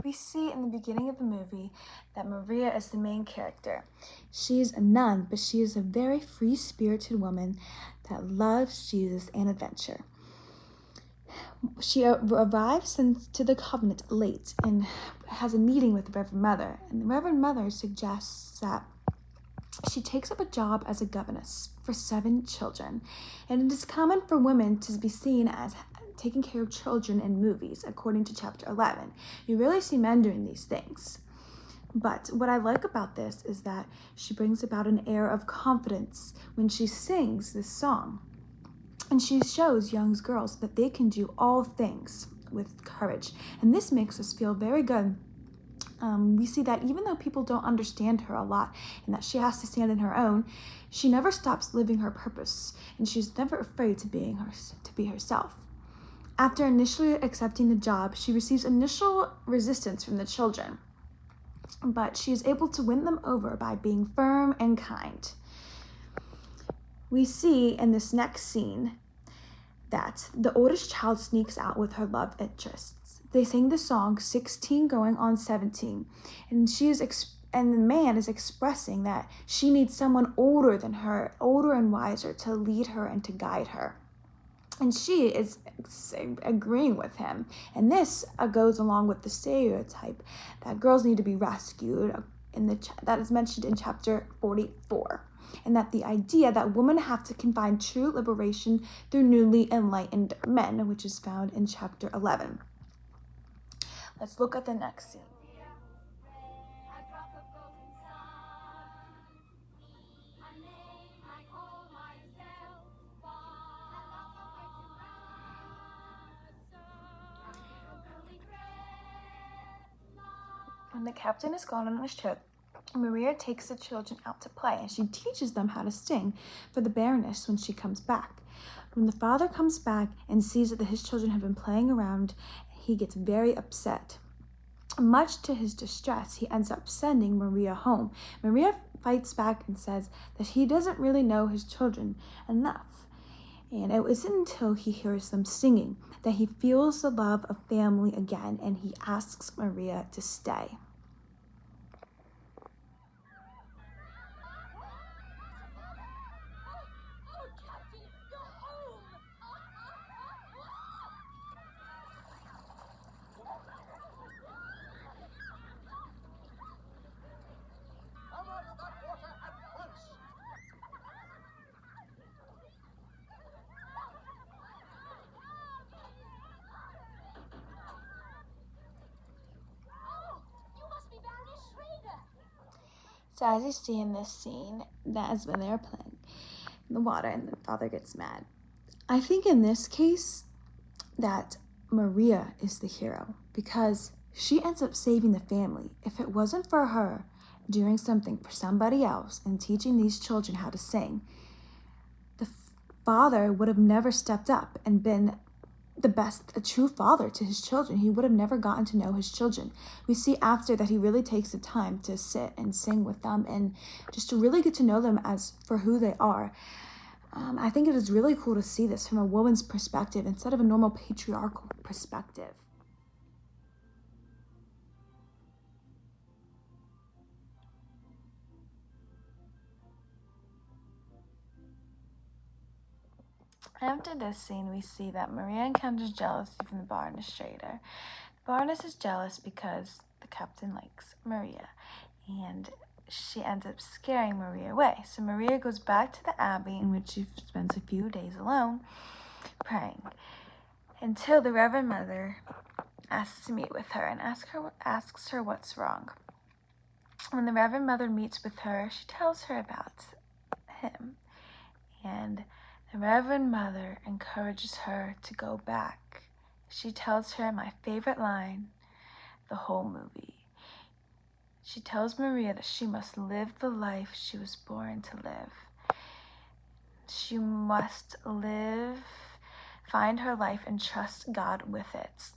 We see in the beginning of the movie that Maria is the main character. She is a nun, but she is a very free-spirited woman that loves Jesus and adventure. She arrives into the convent late and has a meeting with the Reverend Mother. And the Reverend Mother suggests that she takes up a job as a governess for 7 children. And it is common for women to be seen as taking care of children in movies, according to chapter 11. You really see men doing these things. But what I like about this is that she brings about an air of confidence when she sings this song. And she shows young girls that they can do all things with courage. And this makes us feel very good. We see that even though people don't understand her a lot and that she has to stand on her own, she never stops living her purpose, and she's never afraid to be herself. After initially accepting the job, she receives initial resistance from the children, but she is able to win them over by being firm and kind. We see in this next scene that the oldest child sneaks out with her love interests. They sing the song 16 going on 17, and the man is expressing that she needs someone older than her, older and wiser, to lead her and to guide her. And she is agreeing with him. And this goes along with the stereotype that girls need to be rescued that is mentioned in chapter 44. And that the idea that women have to find true liberation through newly enlightened men, which is found in chapter 11. Let's look at the next scene. When the captain is gone on the ship, Maria takes the children out to play, and she teaches them how to sing for the Baroness when she comes back. When the father comes back and sees that his children have been playing around, he gets very upset. Much to his distress, he ends up sending Maria home. Maria fights back and says that he doesn't really know his children enough. And it isn't until he hears them singing that he feels the love of family again, and he asks Maria to stay. So as you see in this scene, that is when they're playing in the water and the father gets mad. I think in this case that Maria is the hero because she ends up saving the family. If it wasn't for her doing something for somebody else and teaching these children how to sing, the father would have never stepped up and been a true father to his children. He would have never gotten to know his children. We see after that he really takes the time to sit and sing with them and just to really get to know them as for who they are. I think it is really cool to see this from a woman's perspective instead of a normal patriarchal perspective. After this scene, we see that Maria encounters jealousy from the bar administrator. The bar administrator is jealous because the captain likes Maria, and she ends up scaring Maria away. So Maria goes back to the abbey, in which she spends a few days alone, praying, until the Reverend Mother asks to meet with her and asks her what's wrong. When the Reverend Mother meets with her, she tells her about him, and the Reverend Mother encourages her to go back. She tells her my favorite line, the whole movie. She tells Maria that she must live the life she was born to live. She must find her life and trust God with it.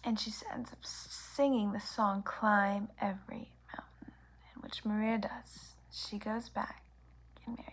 And she ends up singing the song, Climb Every Mountain, which Maria does. She goes back and marries